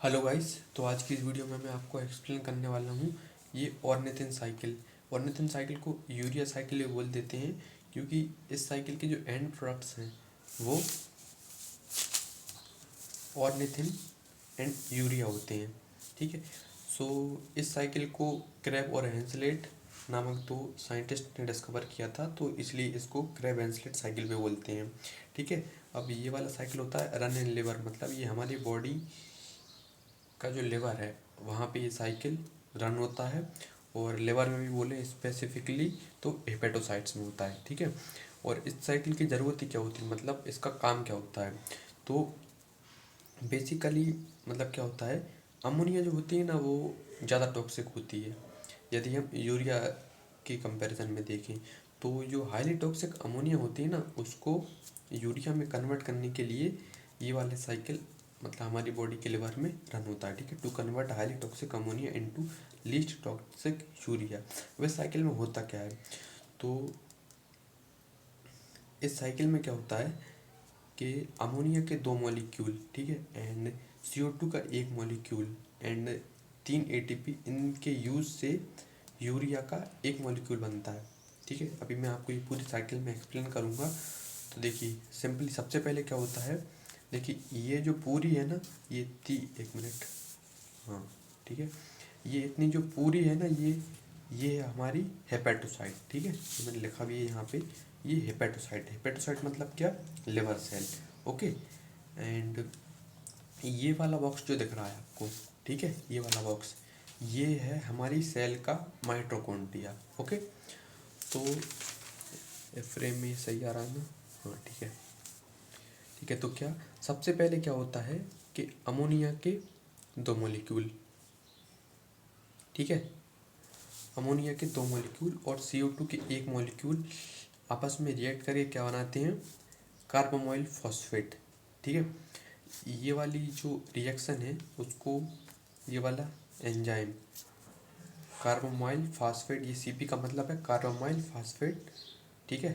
Hello guys. तो आज की इस वीडियो में मैं आपको एक्सप्लेन करने वाला हूँ ये ऑर्निथिन साइकिल। ऑर्निथिन साइकिल को यूरिया साइकिल भी बोल देते हैं, क्योंकि इस साइकिल के जो एंड प्रोडक्ट्स हैं वो ऑर्निथिन एंड यूरिया होते हैं। ठीक है। सो इस साइकिल को क्रैब और हेंसलेट नामक दो साइंटिस्ट ने डिस्कवर किया था, तो इसलिए इसको क्रैब हेंसलेट साइकिल भी बोलते हैं। ठीक है। अब ये वाला साइकिल होता है रन एंड लिवर, मतलब ये हमारी बॉडी का जो लिवर है वहाँ पे ये साइकिल रन होता है, और लिवर में भी बोले स्पेसिफिकली तो हेपेटोसाइट्स में होता है। ठीक है। और इस साइकिल की ज़रूरत ही क्या होती है, मतलब इसका काम क्या होता है, तो बेसिकली मतलब क्या होता है, अमोनिया जो होती है ना वो ज़्यादा टॉक्सिक होती है। यदि हम यूरिया के कंपैरिजन में देखें तो जो हाईली टॉक्सिक अमोनिया होती है ना उसको यूरिया में कन्वर्ट करने के लिए ये वाले साइकिल मतलब हमारी बॉडी के लिवर में रन होता है। ठीक है। To convert highly toxic ammonia into least toxic urea. वह साइकिल में होता क्या है, तो इस साइकिल में क्या होता है कि अमोनिया के दो मॉलिक्यूल, ठीक है, एंड CO2 का एक मॉलिक्यूल एंड 3 ATP, इनके यूज से यूरिया का एक मॉलिक्यूल बनता है। ठीक है। अभी मैं आपको ये पूरी साइकिल में एक्सप्लेन करूँगा। तो देखिए सिंपली सबसे पहले क्या होता है, देखिए ये जो पूरी है ना ये एक मिनट, हाँ ठीक है, ये इतनी जो पूरी है ना ये है हमारी हेपेटोसाइट। ठीक है। तो मैंने लिखा भी है यहाँ पे, ये हेपेटोसाइट। हेपेटोसाइट मतलब क्या, लिवर सेल। ओके। एंड ये वाला बॉक्स जो दिख रहा है आपको, ठीक है, ये वाला बॉक्स ये है हमारी सेल का माइटोकॉन्ड्रिया। ओके। तो फ्रेम में सही आ रहा है ना, हाँ ठीक है। ठीक है। तो क्या सबसे पहले क्या होता है कि अमोनिया के दो मॉलिक्यूल, ठीक है, अमोनिया के दो मॉलिक्यूल और CO2 के एक मॉलिक्यूल आपस में रिएक्ट करके क्या बनाते हैं, कार्बोमाइल फॉस्फेट। ठीक है। ये वाली जो रिएक्शन है उसको ये वाला एंजाइम कार्बोमाइल फास्फेट, ये CP का मतलब है कार्बोमाइल फास्फेट। ठीक है।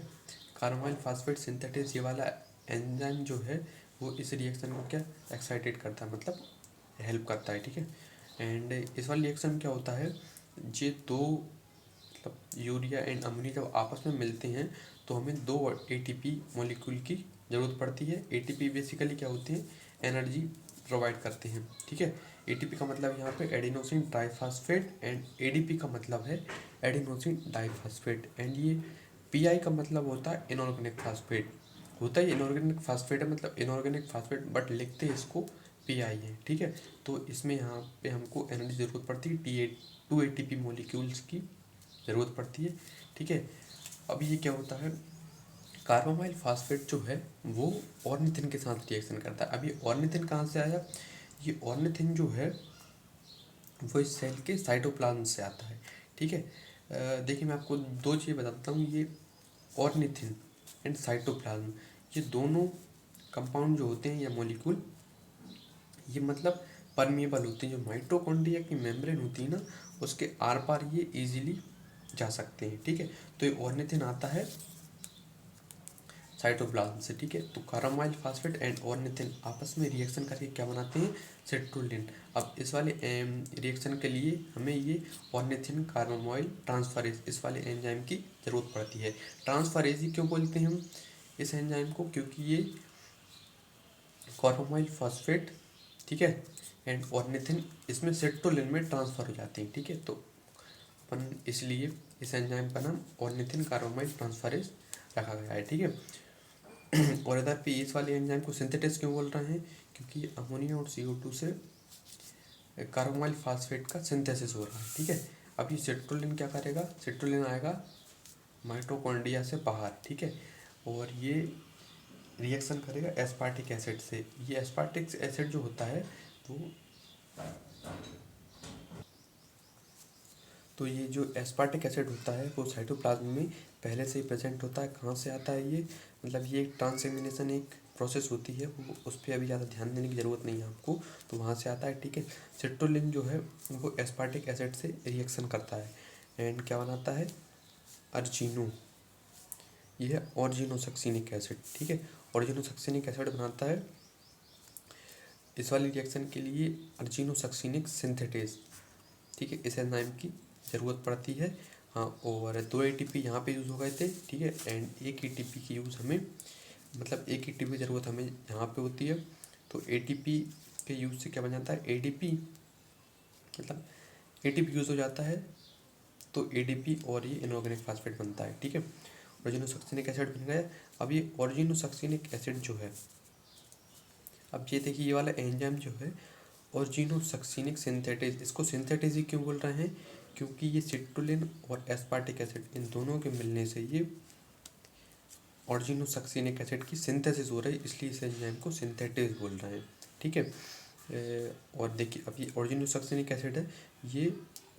कार्बोमाइल फास्फेट सिंथेटिस ये वाला एंजाइम जो है वो इस रिएक्शन को क्या एक्साइटेड करता है, मतलब हेल्प करता है। ठीक है। एंड इस वाली रिएक्शन में क्या होता है, ये दो मतलब यूरिया एंड अमोनिया जब आपस में मिलते हैं तो हमें दो ATP मॉलिक्यूल की ज़रूरत पड़ती है। ATP बेसिकली क्या होते हैं, एनर्जी प्रोवाइड करते हैं। ठीक है। ATP का मतलब यहाँ पे एडिनोसिन ट्राइफॉस्फेट एंड ADP का मतलब है एडिनोसिन डाइफॉस्फेट। एंड ये PI का मतलब होता है इनऑर्गेनिक फास्फेट। होता है इनऑर्गेनिक फास्फेट है, मतलब इनऑर्गेनिक फास्फेट, बट लिखते हैं इसको PI है। ठीक है। तो इसमें यहाँ पे हमको एनर्जी ज़रूरत पड़ती है 2 ATP मॉलिक्यूल्स की ज़रूरत पड़ती है। ठीक है। अब ये क्या होता है, कार्बोमाइल फास्फेट जो है वो ऑर्निथिन के साथ रिएक्शन करता है। अब ये ऑर्निथिन कहाँ से आया, ये ऑर्निथिन जो है वो इस सेल के साइटोप्लाज्म से आता है। ठीक है। देखिए मैं आपको दो चीज़ बताता हूँ, ये ऑर्निथिन एंड साइटोप्लाज्म, ये दोनों कंपाउंड जो होते हैं या मॉलिक्यूल ये मतलब परमिएबल होती है। जो माइटोकॉन्ड्रिया की मेम्ब्रेन होती है ना उसके आर पार ये इजीली जा सकते हैं। ठीक है। तो ये ऑर्निथिन आता है साइटोप्लाज्म से। ठीक है। तो कार्बामाइल फास्फेट एंड ऑर्निथिन आपस में रिएक्शन करके क्या बनाते हैं, सिट्रुलिन। अब इस वाले रिएक्शन के लिए हमें ये ऑर्निथिन कार्बामाइल ट्रांसफरेज इस वाले एंजाइम की ज़रूरत पड़ती है। ट्रांसफरेज ही क्यों बोलते हैं हम इस एंजाइम को, क्योंकि ये कार्बामाइल फॉस्फेट, ठीक है, एंड ऑर्निथिन इसमें सिट्रुलिन में ट्रांसफर हो जाते हैं। ठीक है। तो अपन इसलिए इस एंजाइम का नाम ऑर्निथिन कार्बामाइल ट्रांसफरेज रखा गया है। ठीक है। और इधर पे इस वाले एंजाइम को सिंथेटिस क्यों बोल रहे हैं, क्योंकि अमोनिया और CO2 से कार्बोमाइल फास्फेट का सिंथेसिस हो रहा है। ठीक है। अब ये सिट्रुलिन क्या करेगा, सिट्रुलिन आएगा माइटोकॉन्ड्रिया से बाहर। ठीक है। और ये रिएक्शन करेगा एस्पार्टिक एसिड से। ये एस्पार्टिक एसिड जो होता है वो, तो ये जो एस्पार्टिक एसिड होता है वो साइटोप्लाज्म में पहले से ही प्रेजेंट होता है। कहाँ से आता है ये, मतलब ये एक ट्रांसएमिनेशन एक प्रोसेस होती है, वो उस पर अभी ज़्यादा ध्यान देने की ज़रूरत नहीं है आपको, तो वहाँ से आता है। ठीक है। सिट्रुलिन जो है वो एस्पार्टिक एसिड से रिएक्शन करता है एंड क्या बनाता है, अर्जिनो, ये है ऑर्जिनोसक्सिनिक एसिड। ठीक है। ऑर्जिनोसक्सिनिक एसिड बनाता है इस वाली रिएक्शन के लिए अर्जिनोसक्सिनिक सिंथेटेज, ठीक है, इस एंजाइम की ज़रूरत पड़ती है। हाँ, और 2 एटीपी यहाँ पे यूज़ हो गए थे, ठीक है, एंड 1 एटीपी की यूज़ हमें, मतलब 1 एटीपी की ज़रूरत हमें यहाँ पे होती है। तो एटीपी के यूज़ से क्या बन जाता है, एडीपी, मतलब एटीपी यूज़ हो जाता है तो एडीपी और ये इनऑर्गेनिक फास्फेट बनता है, ठीक है। ऑर्जिनोसक्सिनिक एसिड बन गया। अब ये ऑर्जिनोसक्सिनिक एसिड जो है, अब ये देखिए ये वाला एंजाइम जो है ऑर्जिनोसक्सिनिक सिंथेटेज, इसको सिंथेटेज ही क्यों बोल रहे हैं, क्योंकि ये सिट्रुलिन और एस्पार्टिक एसिड इन दोनों के मिलने से ये ऑर्जिनोसक्सिनिक एसिड की सिंथेसिस हो रही है, इसलिए इस एंजाइम को सिंथेटेज बोल रहे हैं, ठीक है। और देखिए अब ये ऑर्जिनोसक्सिनिक एसिड है, ये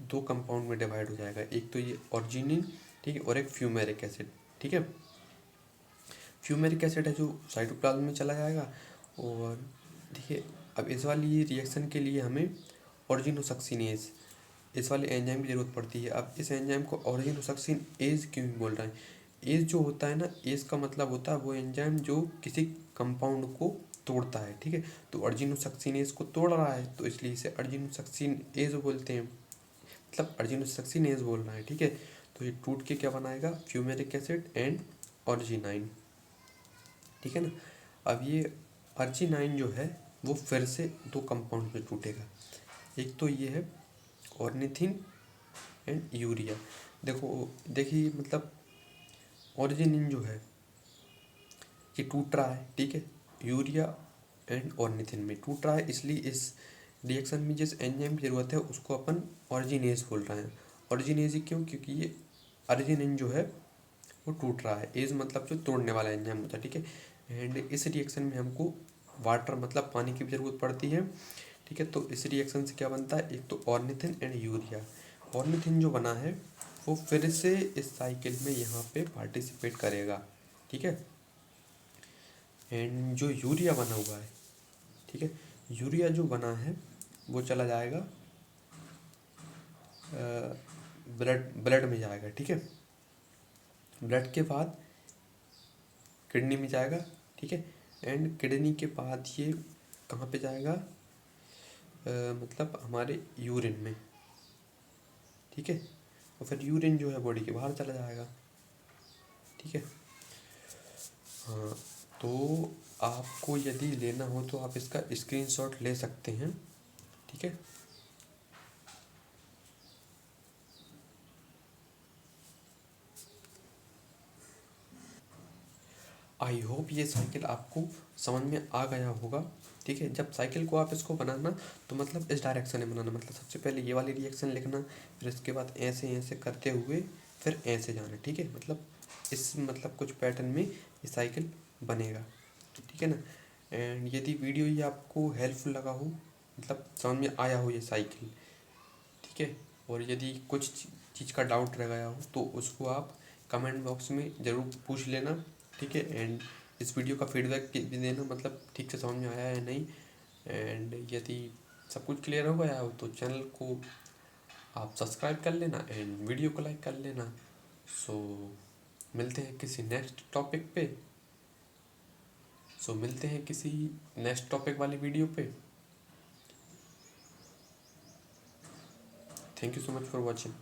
2 कंपाउंड में डिवाइड हो जाएगा, एक तो ये ऑर्जिनिन, ठीक है, और एक फ्यूमेरिक एसिड, ठीक है। फ्यूमेरिक एसिड है जो साइटोप्लाज्म में चला जाएगा। और देखिए अब इस वाली रिएक्शन के लिए हमें ऑर्जिनोसक्सिनेज, इस वाले एंजाइम की ज़रूरत पड़ती है। अब इस एंजाइम को ऑर्जिनोसक्सिन एज क्यों बोल रहे हैं, एज जो होता है ना, एज का मतलब होता है वो एंजाइम जो किसी कंपाउंड को तोड़ता है, ठीक है। तो अर्जिनोसक्सिनेज को तोड़ रहा है तो इसलिए इसे अर्जिनोसक्सिन एज बोलते हैं, मतलब अर्जिनोसक्सिन एज बोल रहा है, ठीक है। तो ये टूट के क्या बनाएगा, फ्यूमेरिक एसिड एंड ऑर्जिनाइन, ठीक है ना। अब ये अर्जिनाइन जो है वो फिर से 2 कंपाउंड में टूटेगा, एक तो ये है ऑर्निथिन एंड यूरिया। देखिए मतलब ऑर्जिनिन जो है ये टूट रहा है, ठीक है, यूरिया एंड ऑर्निथिन में टूट रहा है, इसलिए इस रिएक्शन में जिस एंजाइम की ज़रूरत है उसको अपन ऑर्जिनेज बोल रहे हैं। ऑर्जिनेज ही क्यों, क्योंकि ये अर्जिनिन जो है वो टूट रहा है, एज मतलब जो तोड़ने वाला एंजाइम होता है, ठीक है। एंड इस रिएक्शन में हमको वाटर मतलब पानी की भी ज़रूरत पड़ती है, ठीक है। तो इस रिएक्शन से क्या बनता है, एक तो ऑर्निथिन एंड यूरिया। ऑर्निथिन जो बना है वो फिर से इस साइकिल में यहाँ पे पार्टिसिपेट करेगा, ठीक है। एंड जो यूरिया बना हुआ है, ठीक है, यूरिया जो बना है वो चला जाएगा ब्लड में जाएगा, ठीक है। ब्लड के बाद किडनी में जाएगा, ठीक है। एंड किडनी के बाद ये कहाँ पे जाएगा, मतलब हमारे यूरिन में, ठीक है। और फिर यूरिन जो है बॉडी के बाहर चला जाएगा, ठीक है। हाँ, तो आपको यदि लेना हो तो आप इसका स्क्रीनशॉट ले सकते हैं, ठीक है। आई होप ये साइकिल आपको समझ में आ गया होगा, ठीक है। जब साइकिल को आप इसको बनाना तो मतलब इस डायरेक्शन में बनाना, मतलब सबसे पहले ये वाली रिएक्शन लिखना, फिर इसके बाद ऐसे ऐसे करते हुए फिर ऐसे जाना, ठीक है। मतलब इस मतलब कुछ पैटर्न में ये साइकिल बनेगा, ठीक है ना। एंड यदि वीडियो ये आपको हेल्पफुल लगा हो, मतलब समझ में आया हो ये साइकिल, ठीक है, और यदि कुछ चीज़ का डाउट रह गया हो तो उसको आप कमेंट बॉक्स में ज़रूर पूछ लेना, ठीक है। एंड इस वीडियो का फीडबैक भी देना, मतलब ठीक से समझ में आया है नहीं। एंड यदि सब कुछ क्लियर हो गया हो तो चैनल को आप सब्सक्राइब कर लेना एंड वीडियो को लाइक कर लेना। सो मिलते हैं किसी नेक्स्ट टॉपिक पे, मिलते हैं किसी नेक्स्ट टॉपिक वाली वीडियो पे। Thank you so much for watching.